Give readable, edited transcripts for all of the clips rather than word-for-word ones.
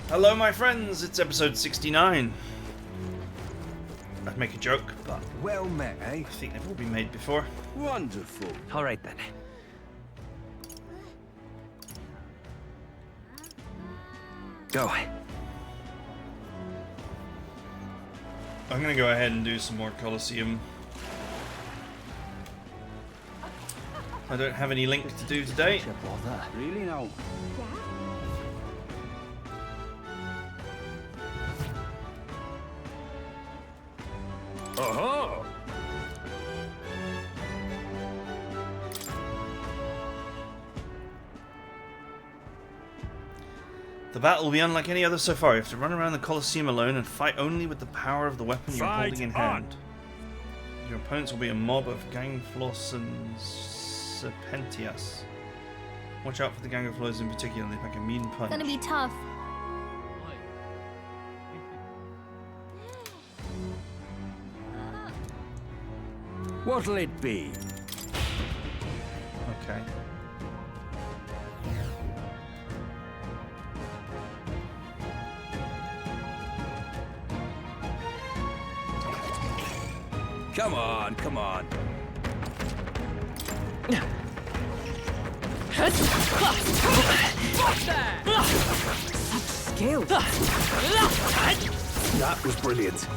Hello, my friends. It's episode 69. I'd make a joke, but Well met, eh? I think they've all been made before. Wonderful. All right then. Go. I'm gonna go ahead and do some more Colosseum. I don't have any link to do today. Really now? Oh. The battle will be unlike any other so far. You have to run around the Colosseum alone and fight only with the power of the weapon you're holding in hand. Your opponents will be a mob of Gangfloss and Serpentias. Watch out for the Gangfloss in particular, they pack a mean punch. Gonna be tough. What'll it be? Okay. Come on, come on. Skill. That was brilliant.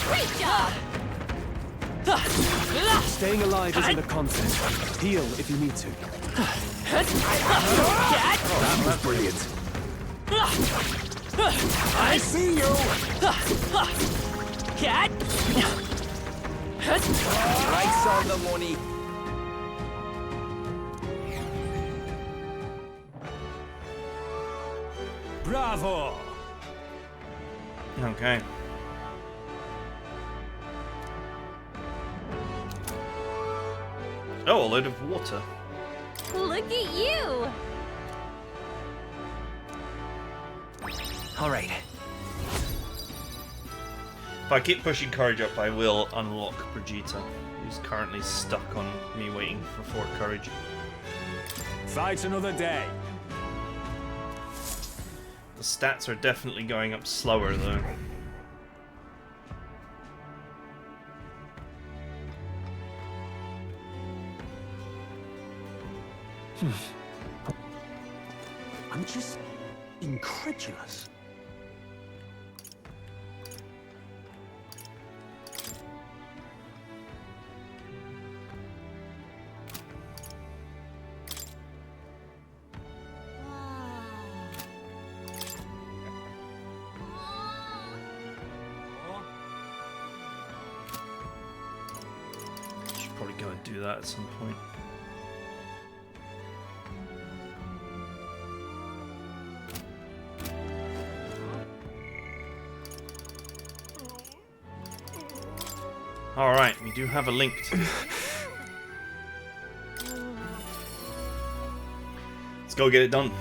Great job! Staying alive isn't a concept. Heal if you need to. That was brilliant. I see you. Lights on the money. Bravo. Okay. Oh, a load of water. Look at you! All right. If I keep pushing courage up, I will unlock Brigitte, who's currently stuck on me waiting for Fort Courage. Fight another day. The stats are definitely going up slower, though. I'm just incredulous. Should probably go and do that at some point. Alright, we do have a link to Let's go get it done.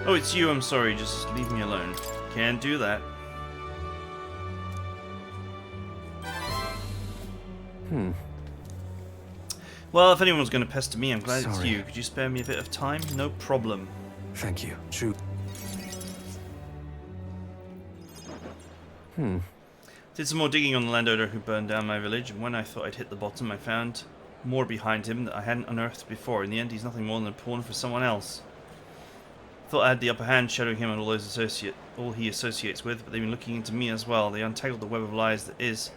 Oh, it's you, I'm sorry, just leave me alone. Can't do that. Well, if anyone's going to pester me, I'm glad it's Sorry. you. Could you spare me a bit of time? No problem. Thank you. True. Did some more digging on the landowner who burned down my village, and when I thought I'd hit the bottom, I found more behind him that I hadn't unearthed before. In the end, he's nothing more than a pawn for someone else. Thought I had the upper hand, shadowing him and all he associates with, but they've been looking into me as well. They untangled the web of lies that is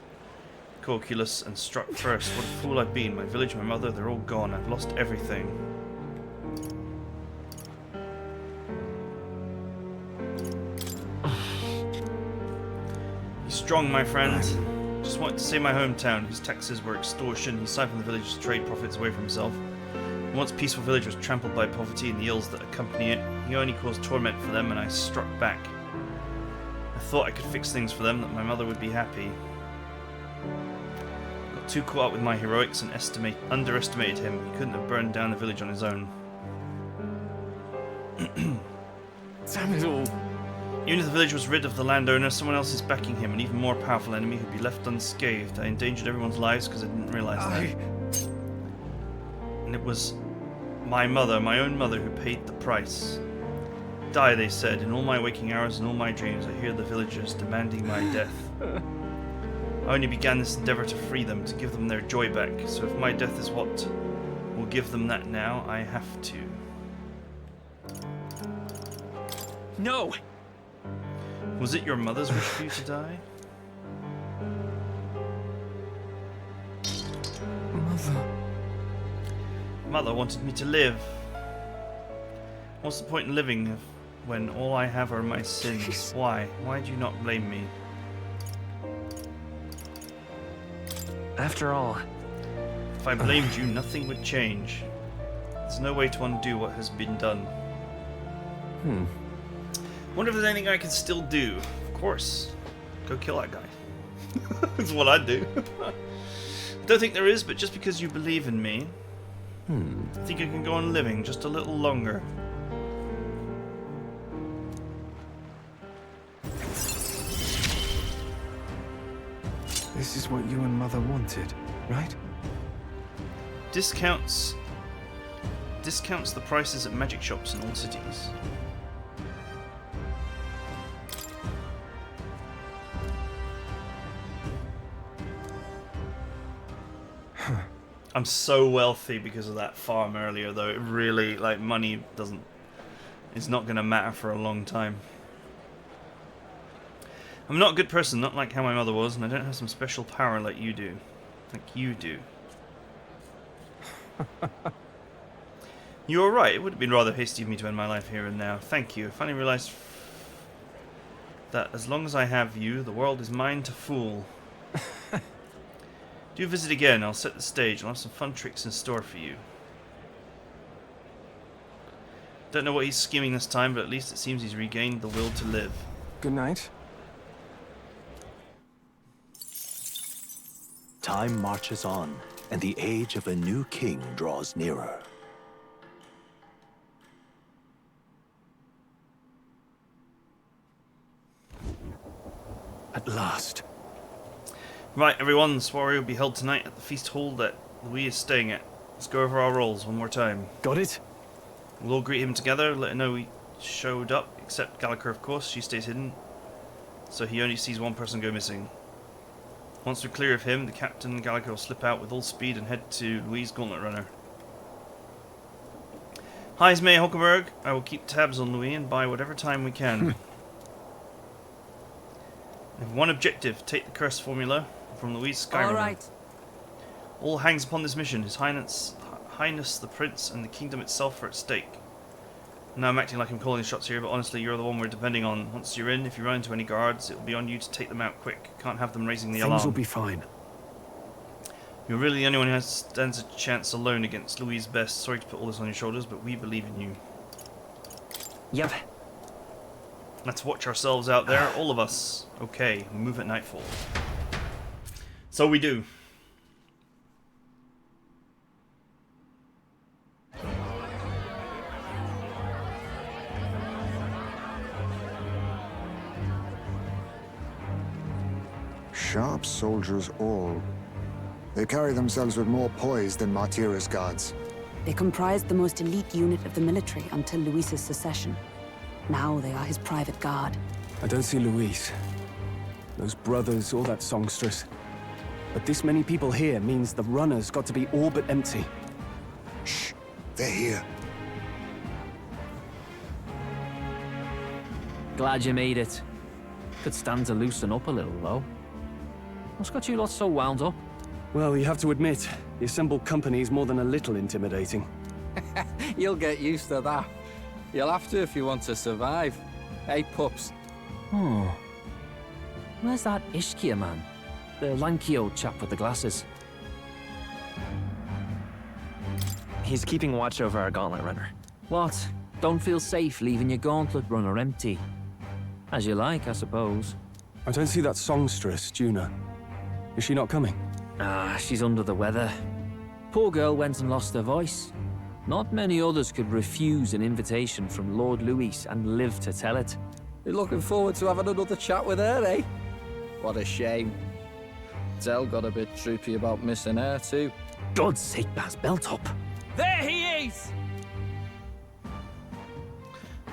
Corculus and struck first. What a fool I've been. My village, my mother, they're all gone. I've lost everything. He's strong, my friend. Just wanted to save my hometown. His taxes were extortion. He siphoned the village's trade profits away from himself. And once peaceful village was trampled by poverty and the ills that accompany it, he only caused torment for them, and I struck back. I thought I could fix things for them, that my mother would be happy. Got too caught up with my heroics and underestimated him. He couldn't have burned down the village on his own. Damn it all. Even if the village was rid of the landowner, someone else is backing him, an even more powerful enemy who'd be left unscathed. I endangered everyone's lives because I didn't realize that. And it was my mother, my own mother, who paid the price. Die, they said. In all my waking hours and all my dreams, I hear the villagers demanding my death. I only began this endeavor to free them, to give them their joy back. So if my death is what will give them that now, I have to. No! Was it your mother's wish for you to die? Mother. Mother wanted me to live. What's the point in living when all I have are my sins? Why? Why do you not blame me? After all... If I blamed you, nothing would change. There's no way to undo what has been done. Wonder if there's anything I can still do. Of course. Go kill that guy. That's what I'd do. Don't think there is, but just because you believe in me, I think I can go on living just a little longer. This is what you and Mother wanted, right? Discounts the prices at magic shops in all cities. I'm so wealthy because of that farm earlier, though. It really, like, money is not going to matter for a long time. I'm not a good person, not like how my mother was, and I don't have some special power like you do. Like you do. You were right. It would have been rather hasty of me to end my life here and now. Thank you. I finally realized that as long as I have you, the world is mine to fool. Do visit again. I'll set the stage. I'll have some fun tricks in store for you. Don't know what he's scheming this time, but at least it seems he's regained the will to live. Good night. Time marches on, and the age of a new king draws nearer. At last. Right, everyone, the soiree will be held tonight at the feast hall that Louis is staying at. Let's go over our roles one more time. Got it? We'll all greet him together, let him know we showed up, except Gallagher, of course. She stays hidden, so he only sees one person go missing. Once we're clear of him, the captain and Gallagher will slip out with all speed and head to Louise Gauntlet Runner. Hi, it's May Hulkenberg. I will keep tabs on Louis and buy whatever time we can. We have one objective: take the curse formula from Louise Skyrunner. All right. All hangs upon this mission. His Highness the Prince and the kingdom itself are at stake. Now I'm acting like I'm calling the shots here, but honestly, you're the one we're depending on. Once you're in, if you run into any guards, it'll be on you to take them out quick. Can't have them raising the alarm. Things will be fine. You're really the only one who stands a chance alone against Louis Best. Sorry to put all this on your shoulders, but we believe in you. Yep. Let's watch ourselves out there, all of us. Okay, we move at nightfall. So we do. Sharp soldiers all. They carry themselves with more poise than Martira's guards. They comprised the most elite unit of the military until Luis's secession. Now they are his private guard. I don't see Luis. Those brothers, or that songstress. But this many people here means the runner's got to be all but empty. Shh, they're here. Glad you made it. Could stand to loosen up a little, though. What's got you lot so wound up? Well, you have to admit, the assembled company is more than a little intimidating. You'll get used to that. You'll have to if you want to survive. Hey, pups. Oh. Where's that Ishkia man? The lanky old chap with the glasses. He's keeping watch over our gauntlet runner. What? Don't feel safe leaving your gauntlet runner empty? As you like, I suppose. I don't see that songstress, Juna. Is she not coming? Ah, she's under the weather. Poor girl went and lost her voice. Not many others could refuse an invitation from Lord Louis and live to tell it. You're looking forward to having another chat with her, eh? What a shame. Zell got a bit droopy about missing her, too. God's sake, Baz, belt up. There he is!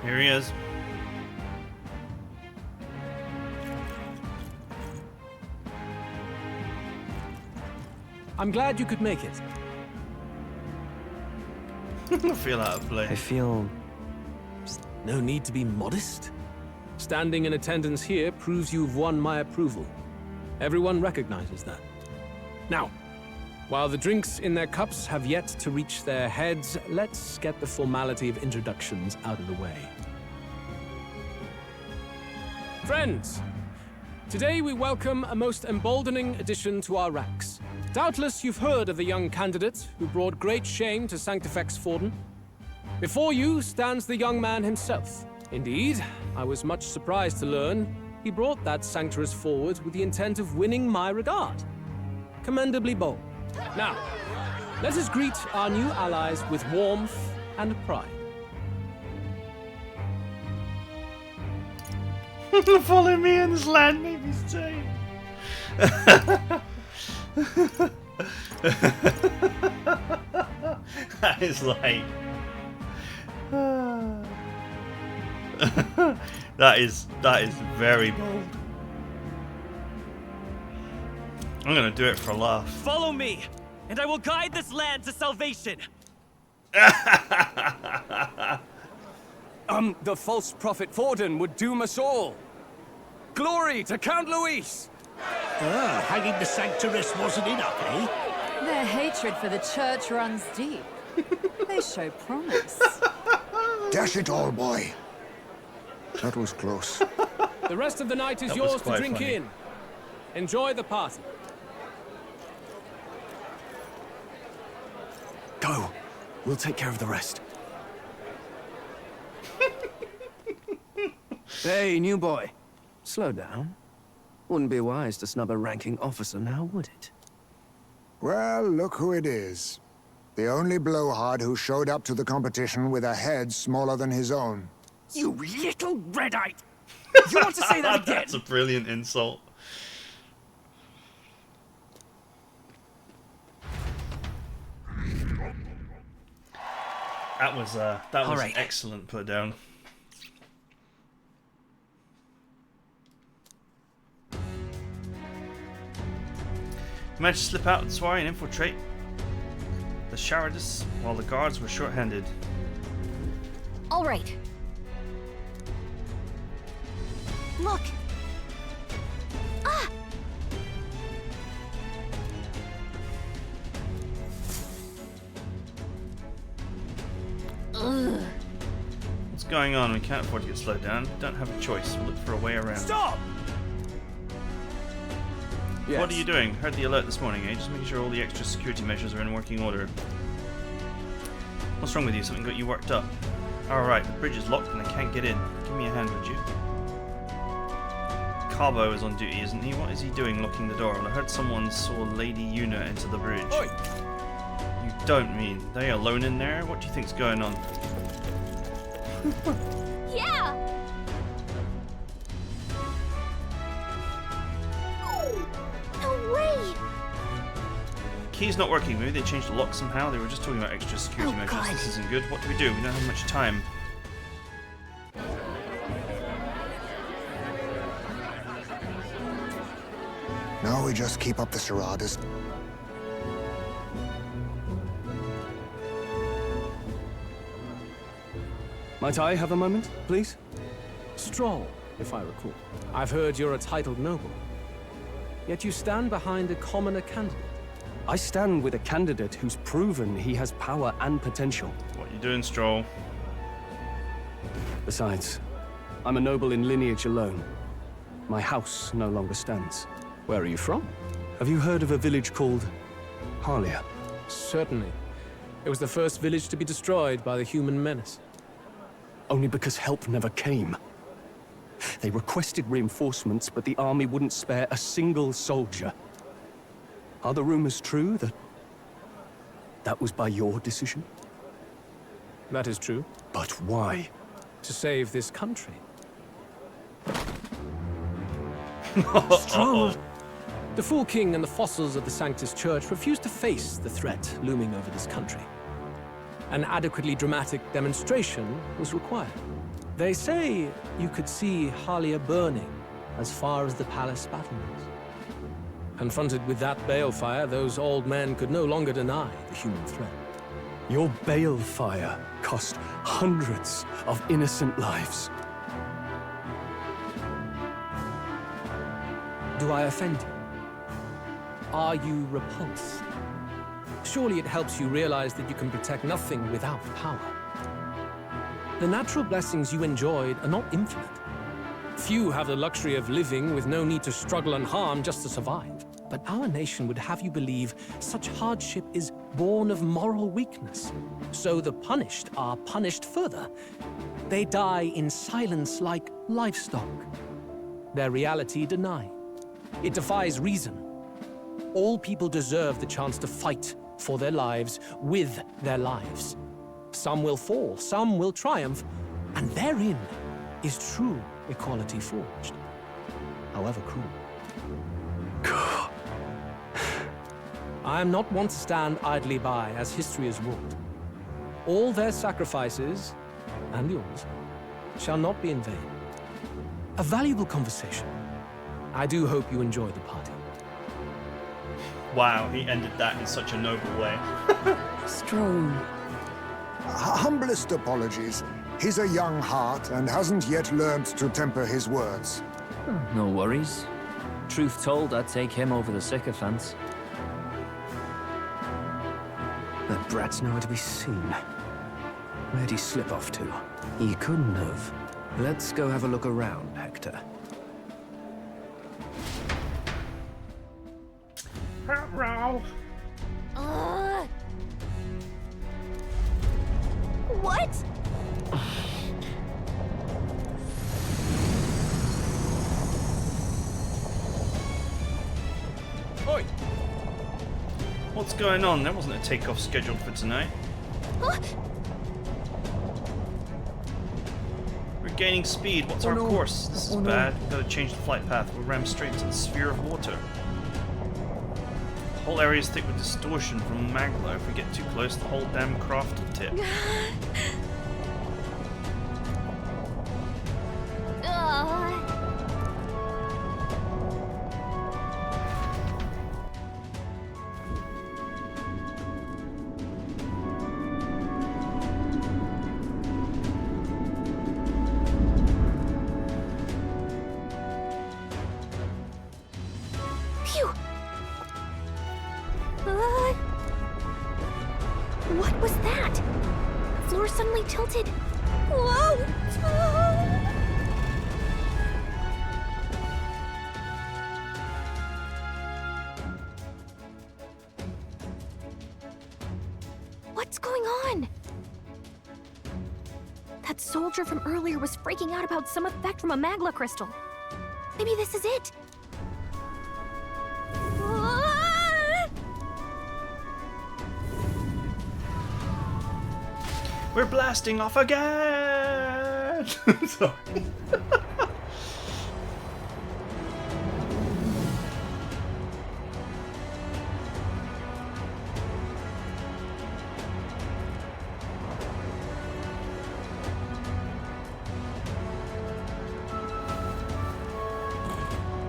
Here he is. I'm glad you could make it. I feel out of I place. feel... No need to be modest. Standing in attendance here proves you've won my approval. Everyone recognizes that. Now, while the drinks in their cups have yet to reach their heads, let's get the formality of introductions out of the way. Friends, today we welcome a most emboldening addition to our ranks. Doubtless you've heard of the young candidate who brought great shame to Sanctifex Forden. Before you stands the young man himself. Indeed, I was much surprised to learn he brought that sanctuary forward with the intent of winning my regard. Commendably bold. Now, let us greet our new allies with warmth and pride. Follow me in this land, maybe stay. That is like that is very bold. I'm gonna do it for a laugh. Follow me, and I will guide this land to salvation. The false prophet Forden would doom us all. Glory to Count Luis! Hanging the Sanctuarist wasn't enough, eh? Their hatred for the church runs deep. They show promise. Dash it all, boy. That was close. The rest of the night is That was yours to quite drink funny. in. Enjoy the party. Go. We'll take care of the rest. Hey, new boy. Slow down. Wouldn't be wise to snub a ranking officer now, would it? Well, look who it is. The only blowhard who showed up to the competition with a head smaller than his own. You little red-eyed! You want to say that again? That's a brilliant insult. That was right. excellent put down. Managed to slip out of the soiree and infiltrate the Charadis while the guards were short-handed. All right. Look. Ah! Ugh. What's going on? We can't afford to get slowed down. Don't have a choice. We'll look for a way around. Stop! Yes. What are you doing? Heard the alert this morning, eh? Just making sure all the extra security measures are in working order. What's wrong with you? Something got you worked up? Alright, the bridge is locked and I can't get in. Give me a hand, would you? Cabo is on duty, isn't he? What is he doing locking the door? Well, I heard someone saw Lady Yuna enter the bridge. Oi! You don't mean they alone in there? What do you think's going on? Yeah. No way. Key's not working. Maybe they changed the lock somehow. They were just talking about extra security Oh, measures. God. This isn't good. What do? We don't have much time. Now we just keep up the charadas. Might I have a moment, please? Stroll, if I recall. I've heard you're a titled noble. Yet you stand behind a commoner candidate. I stand with a candidate who's proven he has power and potential. What you doing, Stroll? Besides, I'm a noble in lineage alone. My house no longer stands. Where are you from? Have you heard of a village called Harlia? Certainly. It was the first village to be destroyed by the human menace. Only because help never came. They requested reinforcements, but the army wouldn't spare a single soldier. Are the rumors true that was by your decision? That is true. But why? To save this country. Stroll! The Fool King and the fossils of the Sanctus Church refuse to face the threat looming over this country. an adequately dramatic demonstration was required. They say you could see Halia burning as far as the palace battlements. Confronted with that balefire, those old men could no longer deny the human threat. Your balefire cost hundreds of innocent lives. Do I offend you? Are you repulsed? Surely it helps you realize that you can protect nothing without power. The natural blessings you enjoyed are not infinite. Few have the luxury of living with no need to struggle and harm just to survive. But our nation would have you believe such hardship is born of moral weakness. So the punished are punished further. They die in silence like livestock. Their reality denied. It defies reason. All people deserve the chance to fight for their lives with their lives. Some will fall, some will triumph, and therein is true equality forged, however cruel. I am not one to stand idly by as history is wrought. All their sacrifices, and yours, shall not be in vain. A valuable conversation. I do hope you enjoy the party. Wow, he ended that in such a noble way. Strong. Humblest apologies. He's a young heart and hasn't yet learned to temper his words. No worries. Truth told, I'd take him over the sycophants. That brat's nowhere to be seen. Where'd he slip off to? He couldn't have. Let's go have a look around, Hector. What? Oi! What's going on? There wasn't a takeoff scheduled for tonight. Huh? We're gaining speed. What's our course? This is bad. We've got to change the flight path. We'll ram straight into the sphere of water. The whole area is thick with distortion from magma. If we get too close, the whole damn craft will tip. What was that? The floor suddenly tilted. Whoa! What's going on? That soldier from earlier was freaking out about some effect from a magma crystal. Maybe this is it. We're blasting off again! Sorry.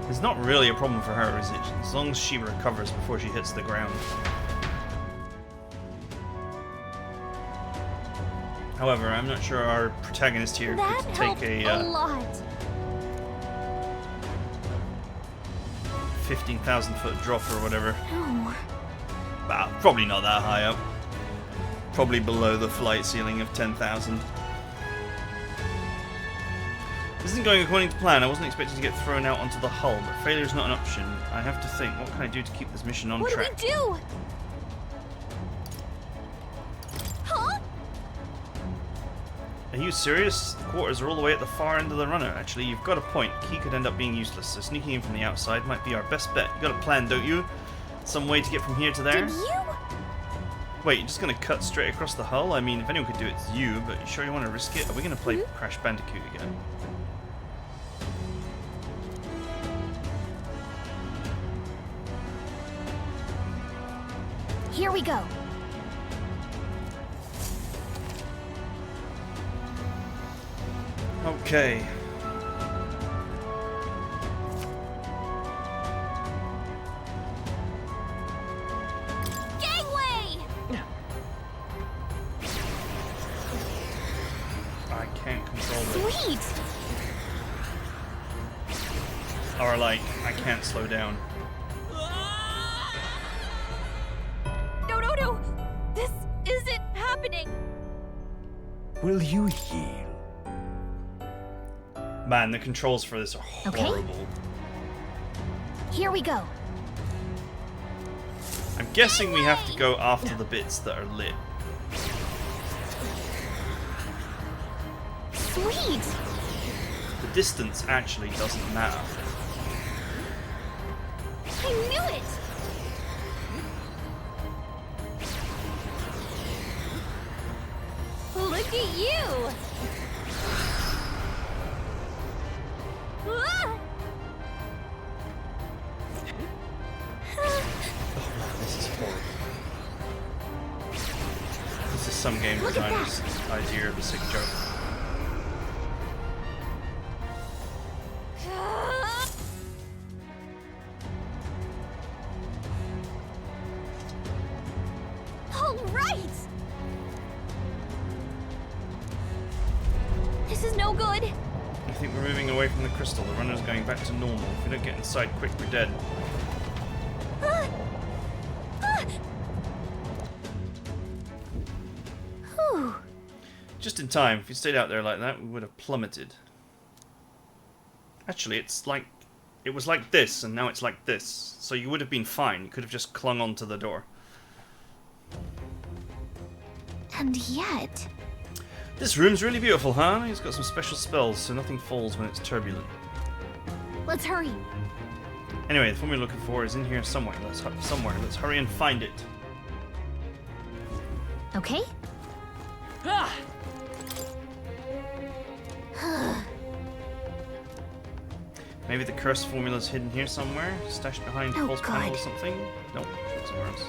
It's not really a problem for her, is it? As long as she recovers before she hits the ground. However, I'm not sure our protagonist here could take a lot. 15,000 foot drop or whatever. No. Well, probably not that high up. Probably below the flight ceiling of 10,000. This isn't going according to plan. I wasn't expecting to get thrown out onto the hull, but failure is not an option. I have to think, what can I do to keep this mission on track? What do we do? Huh? Are you serious? The quarters are all the way at the far end of the runner. Actually, you've got a point. Key could end up being useless, so sneaking in from the outside might be our best bet. You got a plan, don't you? Some way to get from here to there? Did you? Wait, you're just gonna cut straight across the hull? I mean, if anyone could do it, it's you, but you sure you want to risk it? Are we gonna play Crash Bandicoot again? Here we go. Okay. Gangway! I can't control it. Sweet! Or like, I can't slow down. No, no, no! This isn't happening! Will you heal? Man, the controls for this are horrible. Here we go. I'm guessing we have to go after the bits that are lit. Sweet! The distance actually doesn't matter. I knew it! Look at you! Ah! This is horrible. This is some game designer's idea of a sick joke. All right! This is no good. I think we're moving away from the crystal. The runner's going back to normal. If we don't get inside quick, we're dead. Ah! Ah! Whew. Just in time. If you stayed out there like that, we would have plummeted. Actually, it's like... It was like this, and now it's like this. So you would have been fine. You could have just clung onto the door. And yet... This room's really beautiful, huh? It's got some special spells, so nothing falls when it's turbulent. Let's hurry. Anyway, the formula we're looking for is in here somewhere. Let's hurry and find it. Okay? Maybe the cursed formula's hidden here somewhere, stashed behind Oh, false panel or God. something. Nope, it's somewhere else.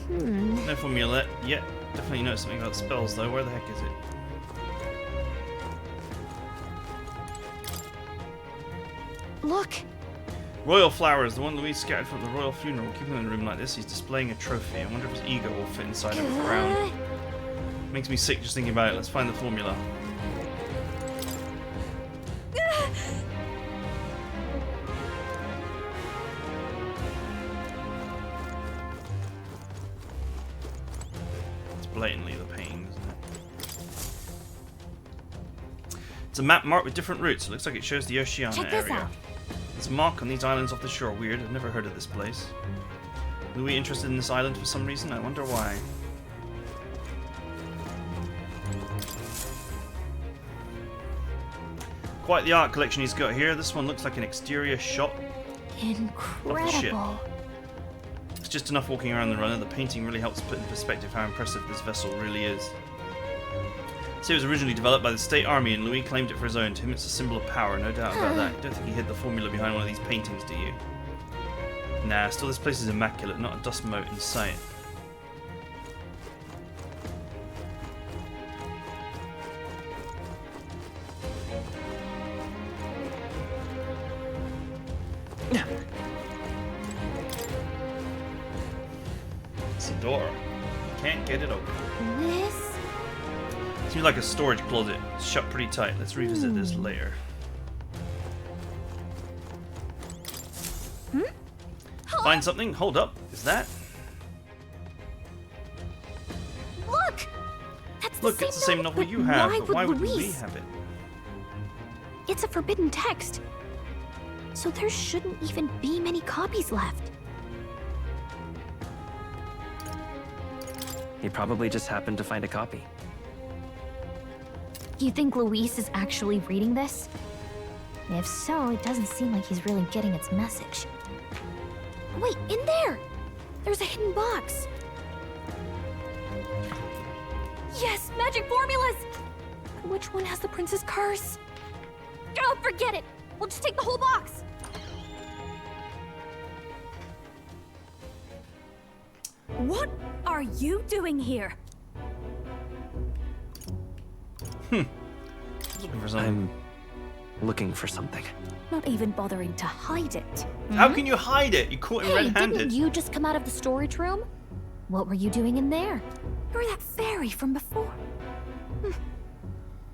Hmm. No formula yet. Definitely noticed something about spells though. Where the heck is it? Look! Royal flowers, the one Louise scattered from the royal funeral. Keeping them in a room like this, he's displaying a trophy. I wonder if his ego will fit inside of a crown. Makes me sick just thinking about it. Let's find the formula. It's blatantly the pain, isn't it? It's a map marked with different routes. It looks like it shows the Oceania Check this area. out. There's a mark on these islands off the shore. Weird, I've never heard of this place. Louis interested in this island for some reason? I wonder why. Quite the art collection he's got here. This one looks like an exterior shot of the ship. Incredible. It's just enough walking around the runner. The painting really helps put in perspective how impressive this vessel really is. So it was originally developed by the State Army and Louis claimed it for his own. To him it's a symbol of power, no doubt about that. I don't think he hid the formula behind one of these paintings, do you? Nah, still this place is immaculate, not a dust mote in sight. It's a door. Can't get it open. This... Seems like a storage closet. It's shut pretty tight. Let's revisit this later. Find something? Hold up. Is that? Look! That's the Look, same it's the same novel but you have, why but why would we Louise? have it? It's a forbidden text. So there shouldn't even be many copies left. He probably just happened to find a copy. You think Luis is actually reading this? If so, it doesn't seem like he's really getting its message. Wait, in there! There's a hidden box. Yes, magic formulas! But which one has the prince's curse? Oh, forget it! We'll just take the whole box! What are you doing here? Looking for something. I'm looking for something. Not even bothering to hide it. How can you hide it? You caught him Hey, red-handed. didn't you just come out of the storage room? What were you doing in there? You're that fairy from before.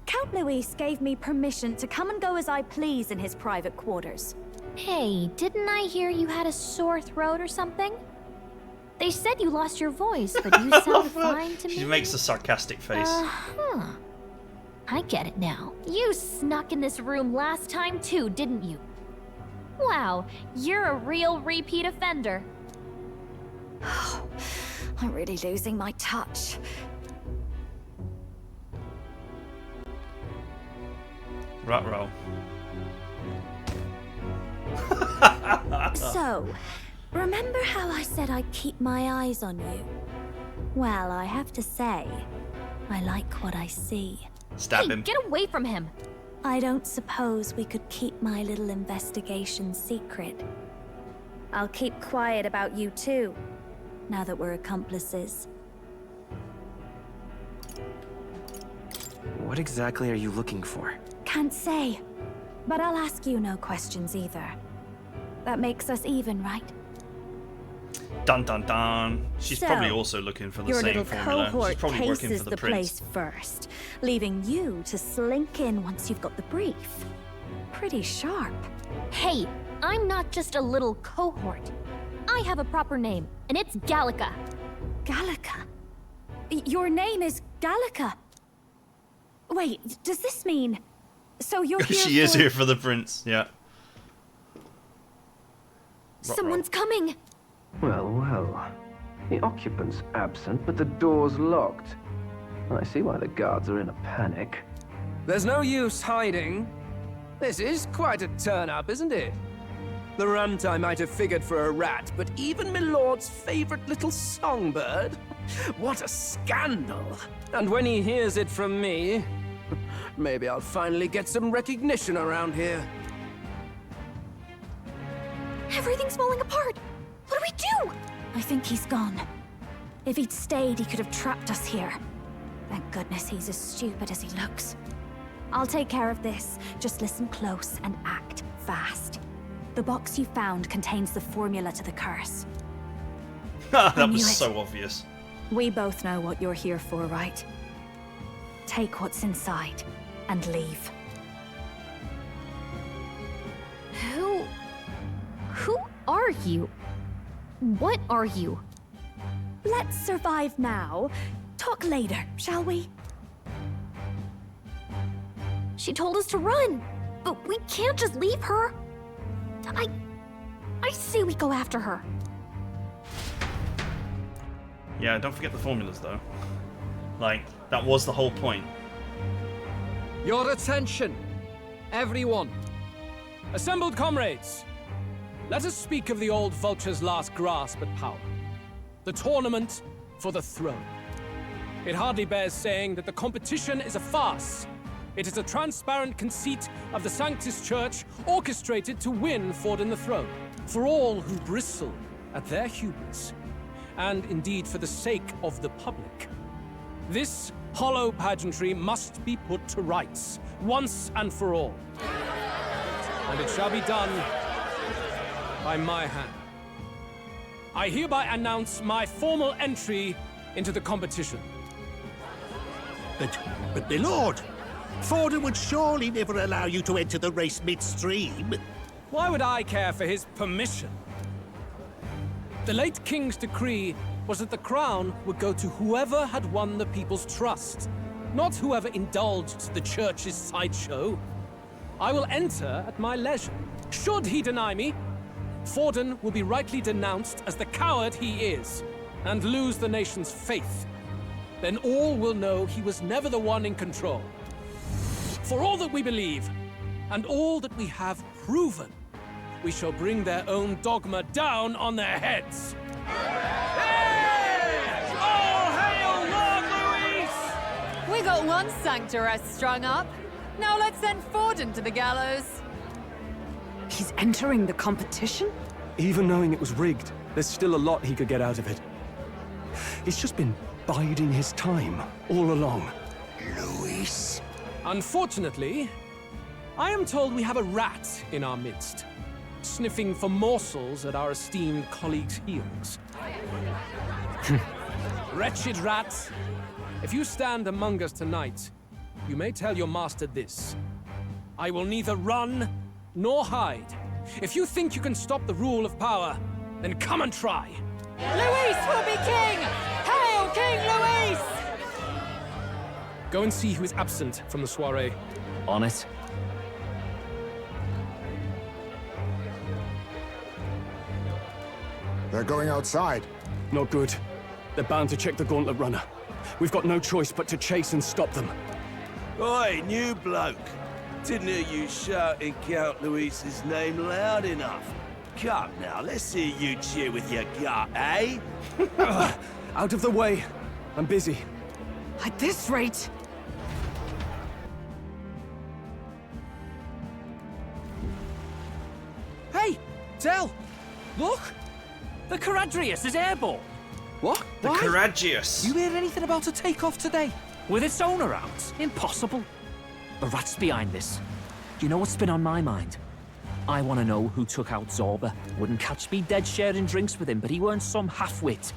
Count Luis gave me permission to come and go as I please in his private quarters. Hey, didn't I hear you had a sore throat or something? They said you lost your voice, but you sound fine to me. She makes a sarcastic face. I get it now. You snuck in this room last time too, didn't you? Wow, you're a real repeat offender. I'm really losing my touch. Ruh-roh. So, remember how I said I'd keep my eyes on you? Well, I have to say, I like what I see. Stab him. Get away from him! I don't suppose we could keep my little investigation secret. I'll keep quiet about you too, now that we're accomplices. What exactly are you looking for? Can't say, but I'll ask you no questions either. That makes us even, right? Dun dun dun. She's So, probably also looking for the your same little formula. She's cohort probably working cases for the the prince. place first, leaving you to slink in once you've got the brief. Pretty sharp. Hey, I'm not just a little cohort. I have a proper name, and it's Gallica. Gallica? Your name is Gallica? Wait, does this mean... So you're here She is for... here for the prince, yeah. Someone's coming! Well, well. The occupant's absent, but the door's locked. I see why the guards are in a panic. There's no use hiding. This is quite a turn-up, isn't it? The runt I might have figured for a rat, but even Milord's favorite little songbird? What a scandal! And when he hears it from me, maybe I'll finally get some recognition around here. Everything's falling apart! What do we do? I think he's gone. If he'd stayed, he could have trapped us here. Thank goodness he's as stupid as he looks. I'll take care of this. Just listen close and act fast. The box you found contains the formula to the curse. That knew was it. so obvious. We both know what you're here for, right? Take what's inside and leave. Who are you? What are you? Let's survive now. Talk later, shall we? She told us to run, but we can't just leave her. I say we go after her. Yeah, don't forget the formulas though. Like, that was the whole point. Your attention, everyone. Assembled comrades, let us speak of the old vulture's last grasp at power. The tournament for the throne. It hardly bears saying that the competition is a farce. It is a transparent conceit of the Sanctus Church orchestrated to win Forden the throne. For all who bristle at their hubris, and indeed for the sake of the public. This hollow pageantry must be put to rights, once and for all. And it shall be done by my hand. I hereby announce my formal entry into the competition. But my lord, Forden would surely never allow you to enter the race midstream. Why would I care for his permission? The late king's decree was that the crown would go to whoever had won the people's trust, not whoever indulged the church's sideshow. I will enter at my leisure. Should he deny me, Forden will be rightly denounced as the coward he is, and lose the nation's faith. Then all will know he was never the one in control. For all that we believe, and all that we have proven, we shall bring their own dogma down on their heads. All hail Lord Luis! We got one sanctoress strung up. Now let's send Forden to the gallows. He's entering the competition? Even knowing it was rigged, there's still a lot he could get out of it. He's just been biding his time all along. Luis. Unfortunately, I am told we have a rat in our midst, sniffing for morsels at our esteemed colleagues' heels. Wretched rat, if you stand among us tonight, you may tell your master this. I will neither run nor hide. If you think you can stop the rule of power, then come and try. Luis will be king! Hail King Luis! Go and see who is absent from the soiree. On it. They're going outside. Not good. They're bound to check the Gauntlet Runner. We've got no choice but to chase and stop them. Oi, new bloke. Didn't hear you shouting Count Luis's name loud enough. Come now, let's hear you cheer with your gut, eh? Out of the way. I'm busy. At this rate... Hey! Tell! Look! The Caradrius is airborne! What? The Caradrius! You hear anything about a takeoff today? With its owner out? Impossible. The rat's behind this. Do you know what's been on my mind? I want to know who took out Zorba. Wouldn't catch me dead sharing drinks with him, but he weren't some half-wit.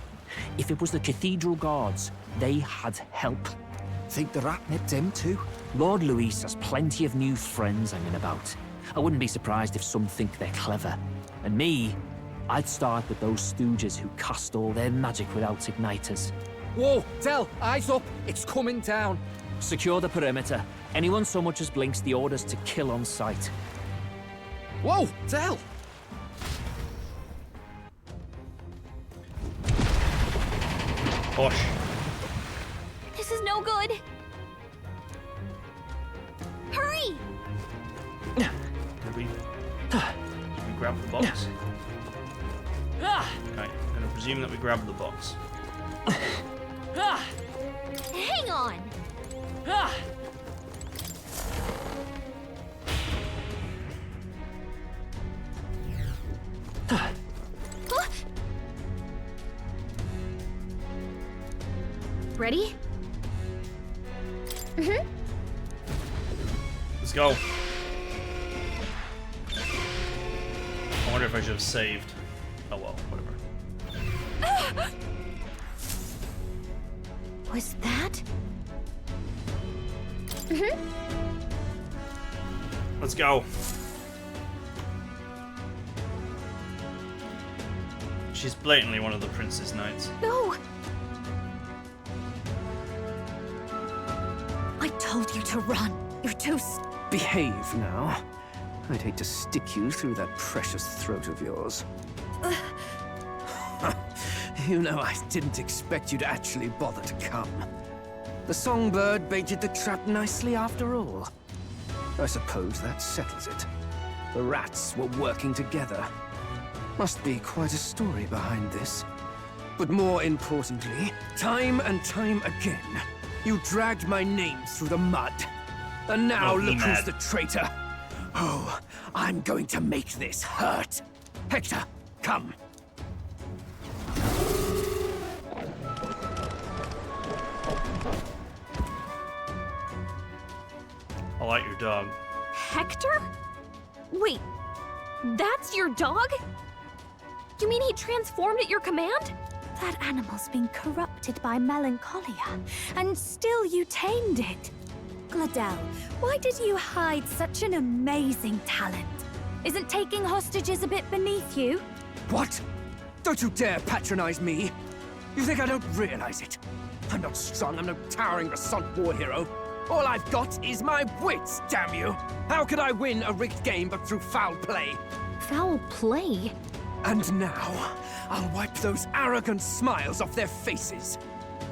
If it was the Cathedral Guards, they had help. Think the rat nipped him too? Lord Luis has plenty of new friends hanging about. I wouldn't be surprised if some think they're clever. And me, I'd start with those stooges who cast all their magic without igniters. Whoa! Tell! Eyes up! It's coming down! Secure the perimeter. Anyone so much as blinks, the orders to kill on sight. Whoa! Tell! Hush. This is no good. Hurry! Did we grab the box? Okay, I'm gonna presume that we grabbed the box. Hang on! Ready? Mm-hmm. Let's go. I wonder if I should have saved. Oh well, whatever. Was that? Mm-hmm. Let's go. She's blatantly one of the Prince's Knights. No! I told you to run. You're too Behave now. I'd hate to stick you through that precious throat of yours. You know, I didn't expect you to actually bother to come. The songbird baited the trap nicely after all. I suppose that settles it. The rats were working together. Must be quite a story behind this. But more importantly, time and time again, you dragged my name through the mud. And now look who's the traitor. Oh, I'm going to make this hurt. Hector, come. I like your dog. Hector? Wait, that's your dog? You mean he transformed at your command? That animal's been corrupted by melancholia, and still you tamed it. Gladel, why did you hide such an amazing talent? Isn't taking hostages a bit beneath you? What? Don't you dare patronize me! You think I don't realize it? I'm not strong, I'm no towering Rassant war hero. All I've got is my wits, damn you! How could I win a rigged game but through foul play? Foul play? And now, I'll wipe those arrogant smiles off their faces.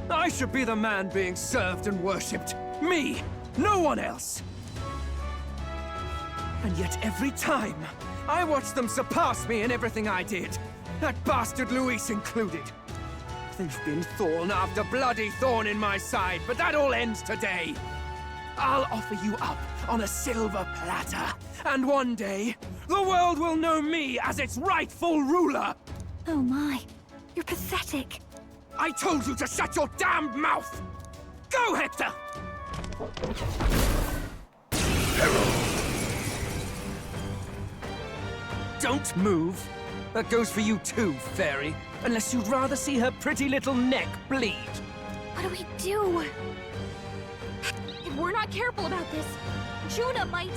I should be the man being served and worshipped. Me! No one else! And yet every time, I watch them surpass me in everything I did. That bastard Luis included. They've been thorn after bloody thorn in my side, but that all ends today. I'll offer you up on a silver platter, and one day, the world will know me as its rightful ruler! Oh my, you're pathetic. I told you to shut your damned mouth! Go, Hector! peril. Don't move. That goes for you too, fairy. Unless you'd rather see her pretty little neck bleed. What do we do? If we're not careful about this, Judah might...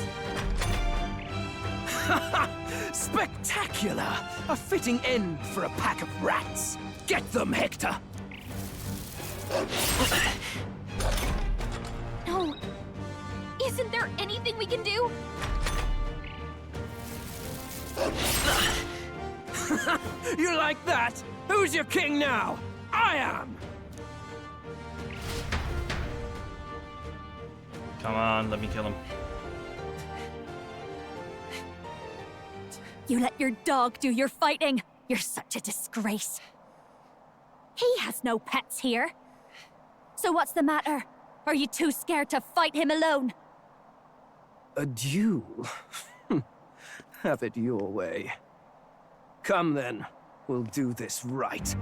Spectacular! A fitting end for a pack of rats. Get them, Hector! No. Isn't there anything we can do? You like that? Who's your king now? I am! Come on, let me kill him. You let your dog do your fighting. You're such a disgrace. He has no pets here. So what's the matter? Are you too scared to fight him alone? A duel? Have it your way. Come then, we'll do this right.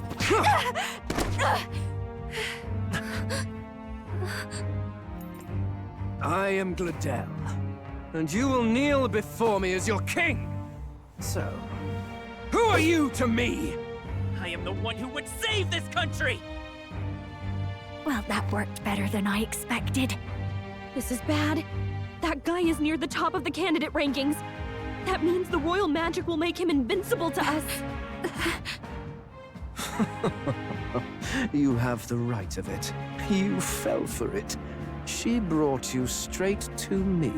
I am Gladel, and you will kneel before me as your king. So, who are you to me? I am the one who would save this country! Well, that worked better than I expected. This is bad. That guy is near the top of the candidate rankings. That means the royal magic will make him invincible to us. You have the right of it. You fell for it. She brought you straight to me.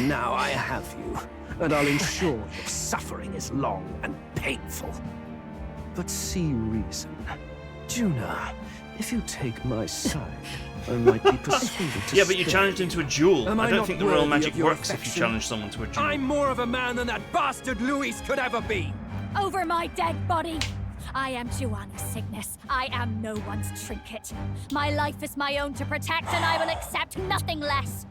Now I have you, and I'll ensure your suffering is long and painful. But see reason. Juna, if you take my side, I might be persuaded to Yeah, but you stay. challenged him to a duel. Am I I don't not think the royal worthy magic of your works if you affection? challenge someone to a duel. I'm more of a man than that bastard Luis could ever be. Over my dead body. I am Juani's Cygnus. I am no one's trinket. My life is my own to protect, and I will accept nothing less.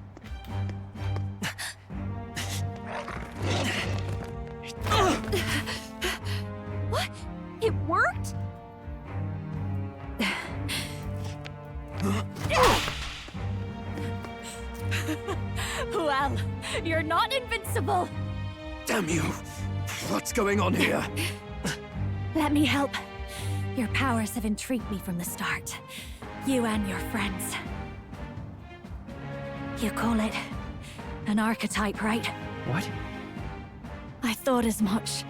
What? It worked? Well, you're not invincible. Damn you! What's going on here? Let me help. Your powers have intrigued me from the start. You and your friends. You call it an archetype, right? What? I thought as much.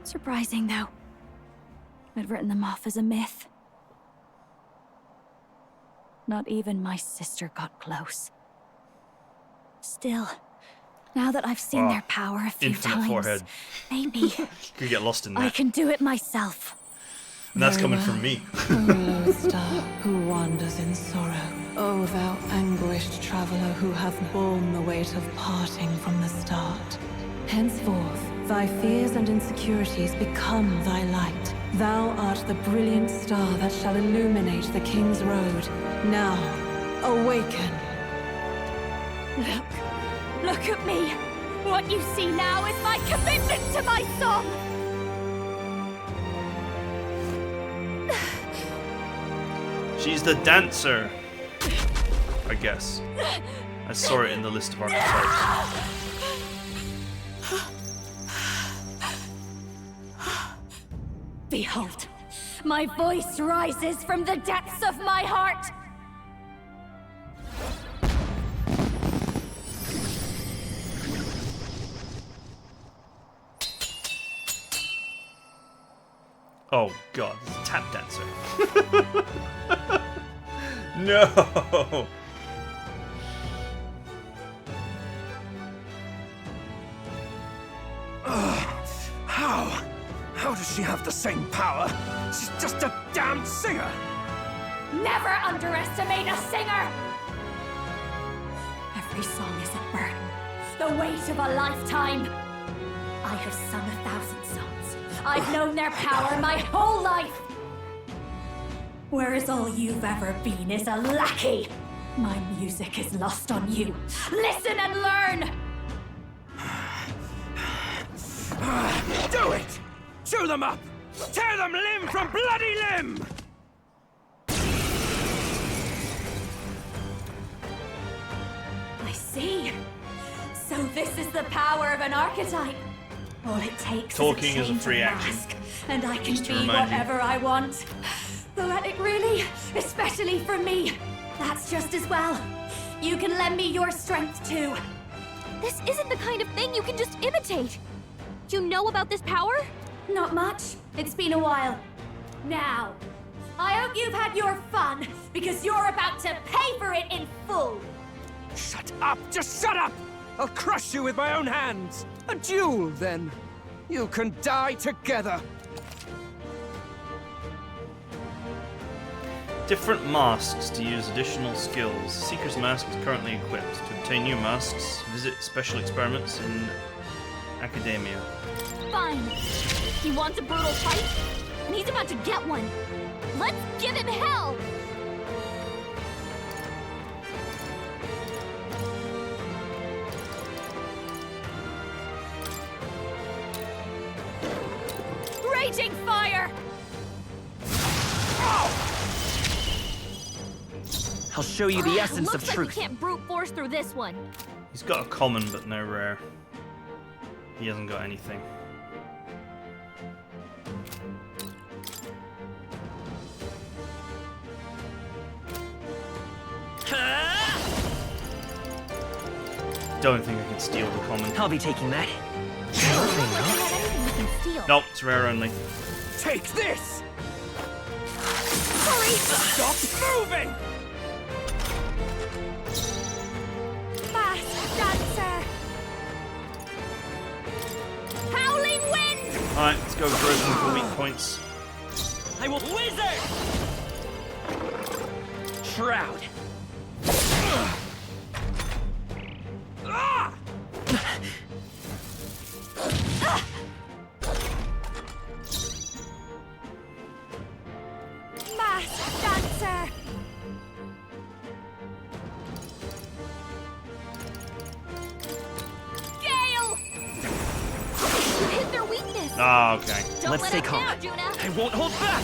Surprising, though. I'd written them off as a myth. Not even my sister got close. Still, now that I've seen their power a few Infinite times, forehead. maybe Could get lost in I that. can do it myself. And that's coming from me. O star who wanders in sorrow, O thou anguished traveler who hath borne the weight of parting from the start. Henceforth, thy fears and insecurities become thy light. Thou art the brilliant star that shall illuminate the King's Road. Now, awaken. Look at me. What you see now is my commitment to my song. She's the dancer, I guess. I saw it in the list of archetypes. Behold, my voice rises from the depths of my heart. Oh god, it's a tap dancer. No! How does she have the same power? She's just a damn singer! Never underestimate a singer! Every song is a burden, the weight of a lifetime. I have sung 1,000 songs. I've known their power my whole life. Whereas all you've ever been is a lackey. My music is lost on you. Listen and learn! Do it! Chew them up! Tear them limb from bloody limb! This is the power of an archetype. All it takes Talking is is a change free of action. mask, and I can Just to be remind you. whatever I want. Poetic, really, especially for me. That's just as well. You can lend me your strength too. This isn't the kind of thing you can just imitate. You know about this power? Not much. It's been a while. Now, I hope you've had your fun, because you're about to pay for it in full. Shut up! Just shut up! I'll crush you with my own hands! A duel, then. You can die together. Different masks to use additional skills. Seeker's mask is currently equipped. To obtain new masks, visit special experiments in academia. Fine. He wants a brutal fight, and he's about to get one. Let's give him hell! Raging fire! I'll show you the essence Looks of like truth. we can't brute force through this one. He's got a common but no rare. He hasn't got anything. Don't think I can steal the common. I'll be taking that. Nope, it's rare only. Take this! Hurry! Stop moving! Fast dancer! Howling wind! Alright, let's go broken for weak points. I will wizard! Shroud. Ah! Masked dancer! Gale! You hit their weakness. Ah, okay. Don't Let's let stay up calm. now, Juna. I won't hold back!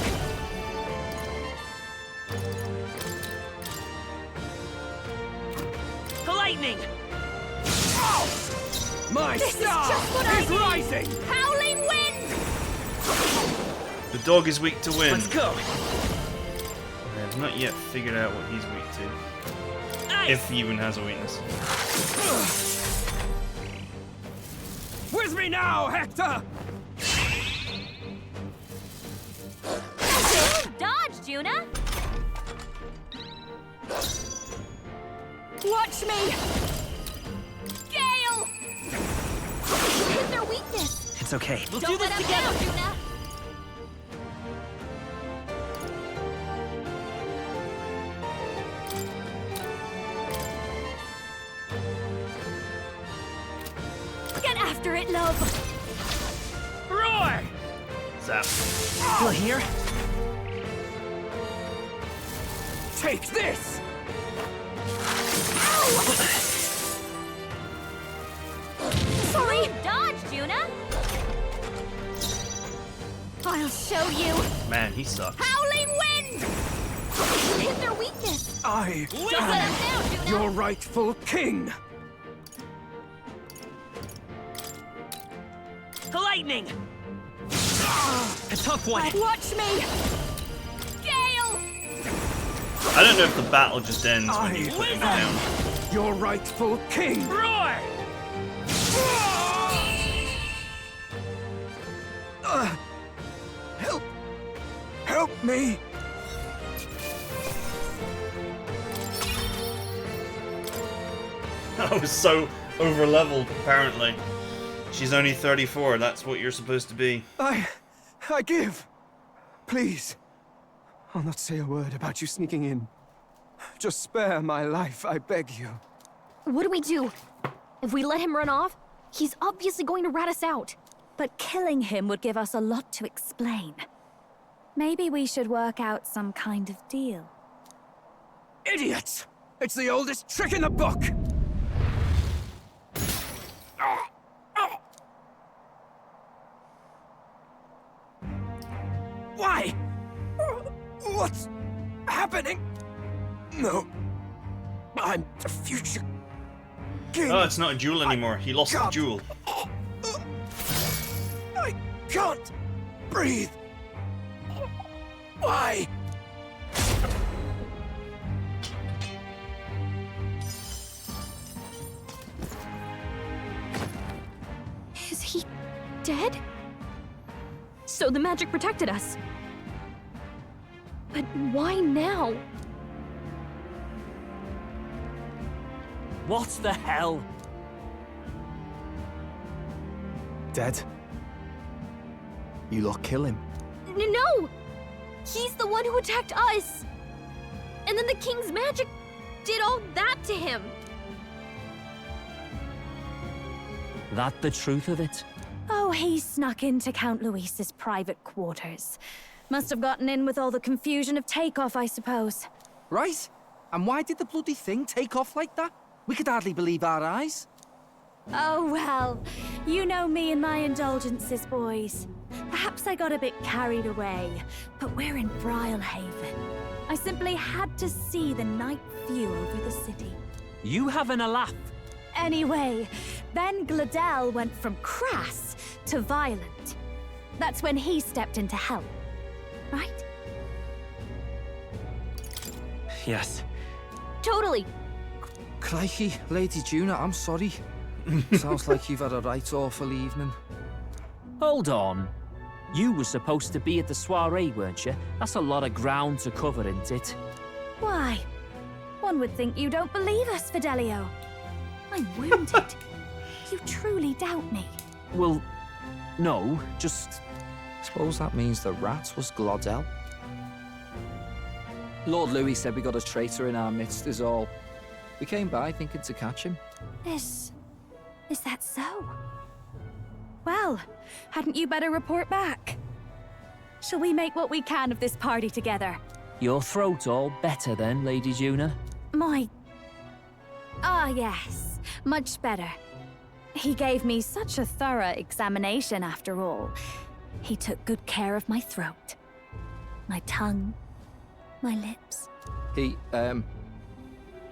Lightning! My This is star just what I is need. rising! Howling wind! The dog is weak to wind. Let's go. I have not yet figured out what he's weak to. Ice! If he even has a weakness. With me now, Hector! Dodge, Juna! Watch me! Gale! You hit their weakness. It's okay. We'll Don't do let this up together! now, Juna. Get after it, love! Roar! Zap. Still here? Take this! Sorry! Dodge, Juna! I'll show you! Man, he sucks. Howling wind! You hit their weakness. I Don't let am up now, Juna! your rightful king! Lightning! A tough one. Watch me! Gale! I don't know if the battle just ends when you put him down. Your rightful king! Roar! Help! Help me! I was so over leveled, apparently. She's only 34, that's what you're supposed to be. I give. Please. I'll not say a word about you sneaking in. Just spare my life, I beg you. What do we do? If we let him run off, he's obviously going to rat us out. But killing him would give us a lot to explain. Maybe we should work out some kind of deal. Idiots! It's the oldest trick in the book! Why? What's happening? No. I'm the future. begin? Oh, it's not a duel anymore. He lost the duel. I can't breathe. Why? Is he dead? So the magic protected us. But why now? What the hell? Dead? You lot kill him. No! He's the one who attacked us! And then the king's magic did all that to him! That the truth of it? Oh, he snuck into Count Luis's private quarters. Must have gotten in with all the confusion of takeoff, I suppose. Right? And why did the bloody thing take off like that? We could hardly believe our eyes. Oh, well, you know me and my indulgences, boys. Perhaps I got a bit carried away, but we're in Brilehaven. I simply had to see the night view over the city. You having a laugh? Anyway, then Gladel went from crass to violent. That's when he stepped in to help, right? Yes. Totally. Crikey, Lady Juna, I'm sorry. Sounds like you've had a right awful evening. Hold on. You were supposed to be at the soiree, weren't you? That's a lot of ground to cover, isn't it? Why? One would think you don't believe us, Fidelio. I'm wounded. You truly doubt me. Well, no, just... Suppose that means the rat was Glodell. Lord Louis said we got a traitor in our midst is all. We came by thinking to catch him. Is that so? Well, hadn't you better report back? Shall we make what we can of this party together? Your throat all better then, Lady Juna? Yes, much better. He gave me such a thorough examination after all. He took good care of my throat, my tongue, my lips.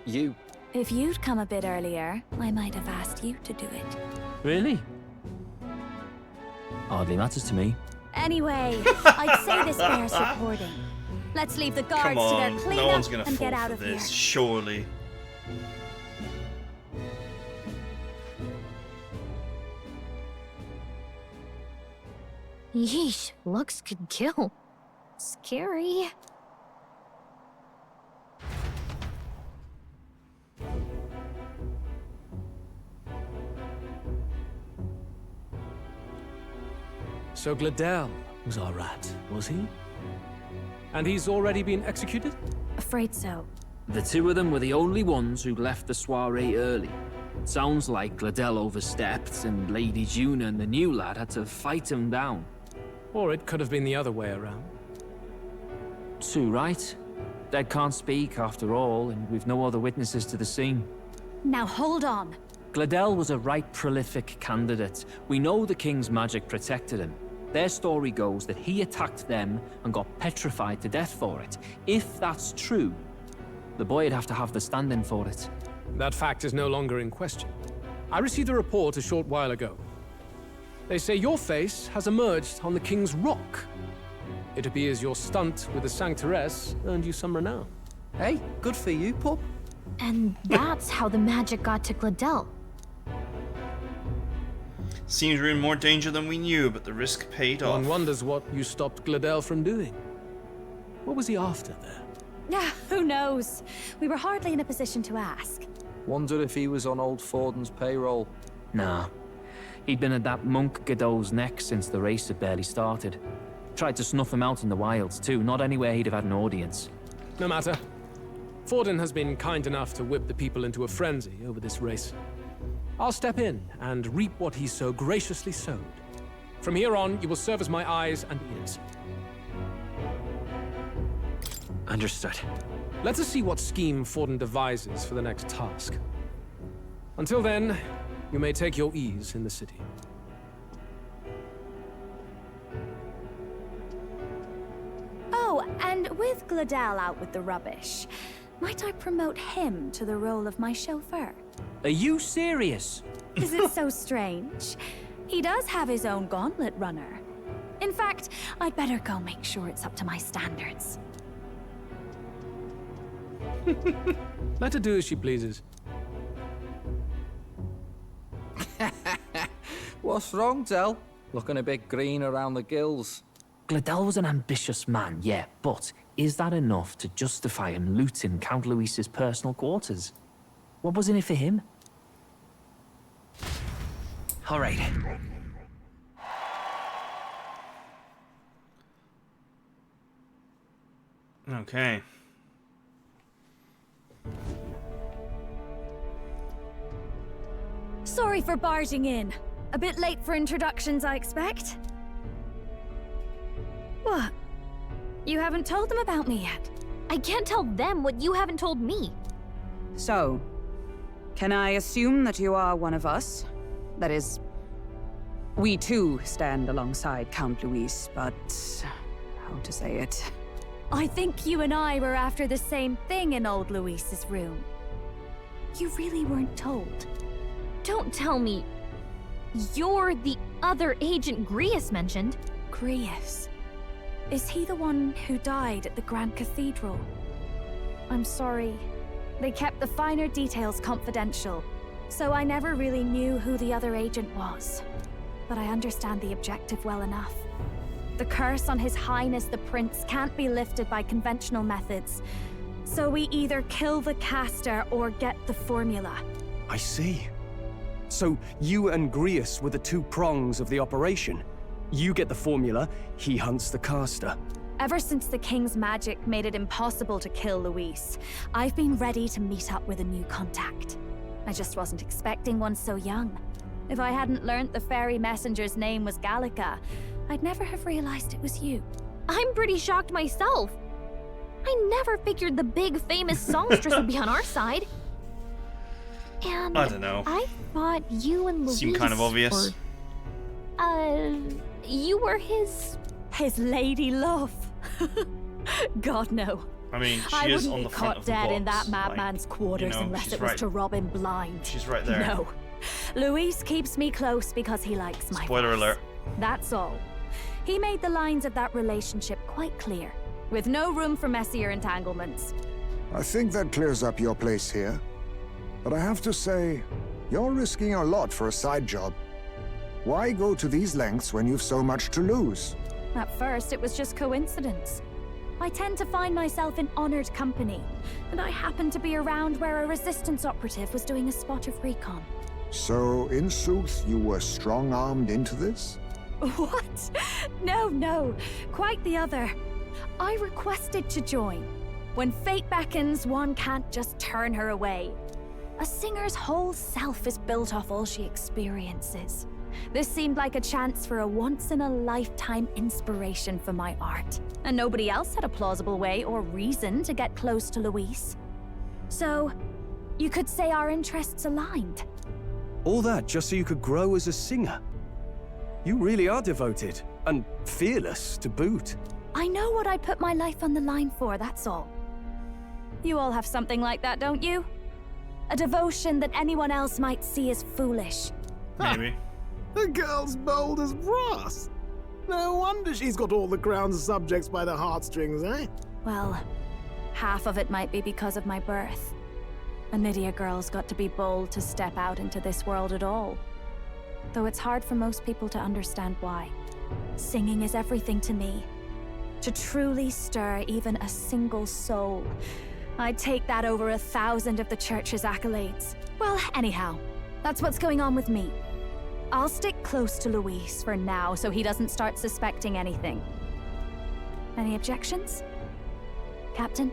You. If you'd come a bit earlier, I might have asked you to do it. Really? Hardly matters to me. Anyway, I'd say this bears reporting. Let's leave the guards Come to on, their cleanup no one's gonna and fall get out for of this, here. surely. Yeesh, looks could kill. Scary. So Gladel was our rat, was he? And he's already been executed? Afraid so. The two of them were the only ones who left the soiree early. Sounds like Gladel overstepped, and Lady Juna and the new lad had to fight him down. Or it could have been the other way around. Too right. Dead can't speak, after all, and we've no other witnesses to the scene. Now hold on. Gladel was a right prolific candidate. We know the king's magic protected him. Their story goes that he attacked them and got petrified to death for it. If that's true, the boy'd have to have the stand-in for it. That fact is no longer in question. I received a report a short while ago. They say your face has emerged on the King's Rock. It appears your stunt with the Sanctoress earned you some renown. Hey, good for you, pup. And that's how the magic got to Gladel. Seems we're in more danger than we knew, but the risk paid off. One wonders what you stopped Gladel from doing. What was he after there? Who knows? We were hardly in a position to ask. Wonder if he was on old Forden's payroll. Nah. He'd been at that monk Godot's neck since the race had barely started. Tried to snuff him out in the wilds, too, not anywhere he'd have had an audience. No matter. Forden has been kind enough to whip the people into a frenzy over this race. I'll step in and reap what he so graciously sowed. From here on, you will serve as my eyes and ears. Understood. Let us see what scheme Forden devises for the next task. Until then, you may take your ease in the city. Oh, and with Gladel out with the rubbish, might I promote him to the role of my chauffeur? Are you serious? Is it so strange? He does have his own gauntlet runner. In fact, I'd better go make sure it's up to my standards. Let her do as she pleases. What's wrong, Del? Looking a bit green around the gills. Gladel was an ambitious man, yeah, but is that enough to justify him looting Count Luis's personal quarters? What was in it for him? All right. Okay. Sorry for barging in. A bit late for introductions, I expect. What? You haven't told them about me yet? I can't tell them what you haven't told me. So, can I assume that you are one of us? That is, we too stand alongside Count Luis, but how to say it? I think you and I were after the same thing in old Luis's room. You really weren't told. Don't tell me you're the other agent Grius mentioned. Grius? Is he the one who died at the Grand Cathedral? I'm sorry. They kept the finer details confidential, so I never really knew who the other agent was. But I understand the objective well enough. The curse on His Highness the Prince can't be lifted by conventional methods, so we either kill the caster or get the formula. I see. So you and Grius were the two prongs of the operation. You get the formula, he hunts the caster. Ever since the King's magic made it impossible to kill Luis, I've been ready to meet up with a new contact. I just wasn't expecting one so young. If I hadn't learnt the fairy messenger's name was Gallica, I'd never have realized it was you. I'm pretty shocked myself. I never figured the big famous songstress would be on our side. And I don't know. I thought you and Luis Seemed kind of obvious. You were his lady love. God, no. I mean, she I is wouldn't on be the front caught of the dead box. in that madman's quarters unless she's it was right. to rob him blind. She's right there. No. Luis keeps me close because he likes my Spoiler voice. alert. That's all. He made the lines of that relationship quite clear, with no room for messier entanglements. I think that clears up your place here. But I have to say, you're risking a lot for a side job. Why go to these lengths when you've so much to lose? At first, it was just coincidence. I tend to find myself in honored company, and I happened to be around where a resistance operative was doing a spot of recon. So, in sooth, you were strong-armed into this? What? No. Quite the other. I requested to join. When fate beckons, one can't just turn her away. A singer's whole self is built off all she experiences. This seemed like a chance for a once-in-a-lifetime inspiration for my art. And nobody else had a plausible way or reason to get close to Luis. So, you could say our interests aligned. All that just so you could grow as a singer. You really are devoted, and fearless to boot. I know what I put my life on the line for, that's all. You all have something like that, don't you? A devotion that anyone else might see as foolish. Maybe. The girl's bold as brass. No wonder she's got all the crown's subjects by the heartstrings, eh? Well, half of it might be because of my birth. A Nydia girl's got to be bold to step out into this world at all. Though it's hard for most people to understand why. Singing is everything to me. To truly stir even a single soul, I'd take that over 1,000 of the church's accolades. Well, anyhow, that's what's going on with me. I'll stick close to Luis for now so he doesn't start suspecting anything. Any objections? Captain?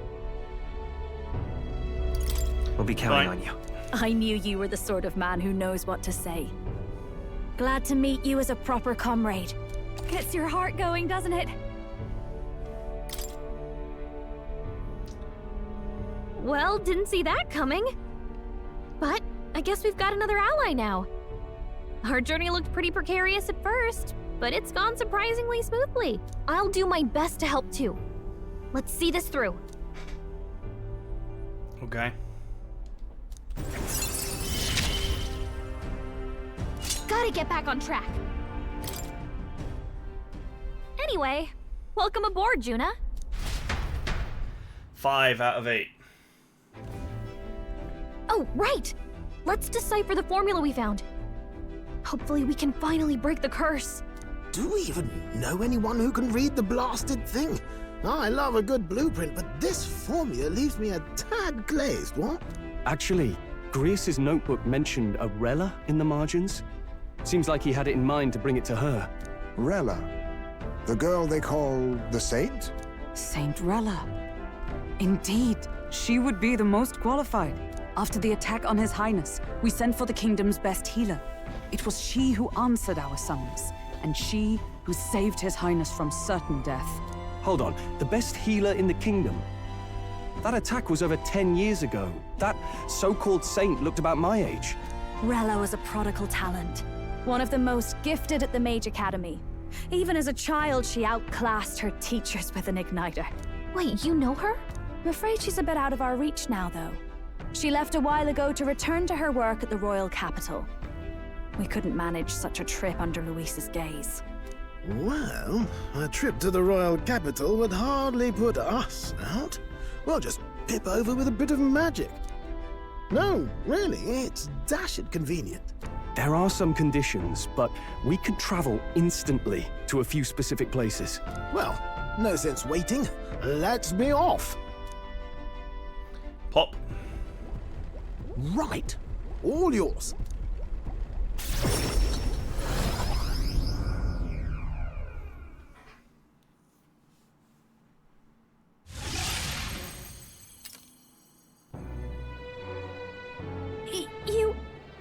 We'll be counting on you. I knew you were the sort of man who knows what to say. Glad to meet you as a proper comrade. Gets your heart going, doesn't it? Well, didn't see that coming. But I guess we've got another ally now. Our journey looked pretty precarious at first, but it's gone surprisingly smoothly. I'll do my best to help too. Let's see this through. Okay. gotta get back on track. Anyway, welcome aboard, Juna. 5 out of 8. Oh, right! Let's decipher the formula we found. Hopefully we can finally break the curse. Do we even know anyone who can read the blasted thing? I love a good blueprint, but this formula leaves me a tad glazed, what? Actually, Grius's notebook mentioned a Rella in the margins. Seems like he had it in mind to bring it to her. Rella? The girl they call the Saint? Saint Rella. Indeed, she would be the most qualified. After the attack on His Highness, we sent for the kingdom's best healer. It was she who answered our summons, and she who saved His Highness from certain death. Hold on, the best healer in the kingdom? That attack was over 10 years ago. That so-called saint looked about my age. Rella was a prodigal talent. One of the most gifted at the Mage Academy. Even as a child, she outclassed her teachers with an igniter. Wait, you know her? I'm afraid she's a bit out of our reach now, though. She left a while ago to return to her work at the royal capital. We couldn't manage such a trip under Luis's gaze. Well, a trip to the royal capital would hardly put us out. We'll just pip over with a bit of magic. No, really, it's dashed convenient. There are some conditions, but we could travel instantly to a few specific places. Well, no sense waiting. Let's be off. Pop. Right. All yours.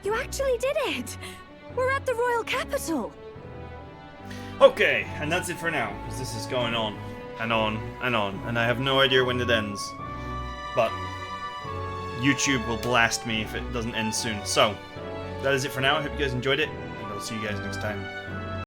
You actually did it! We're at the royal capital! Okay, and that's it for now, because this is going on, and on, and on, and I have no idea when it ends. But YouTube will blast me if it doesn't end soon. So, that is it for now. I hope you guys enjoyed it, and I'll see you guys next time.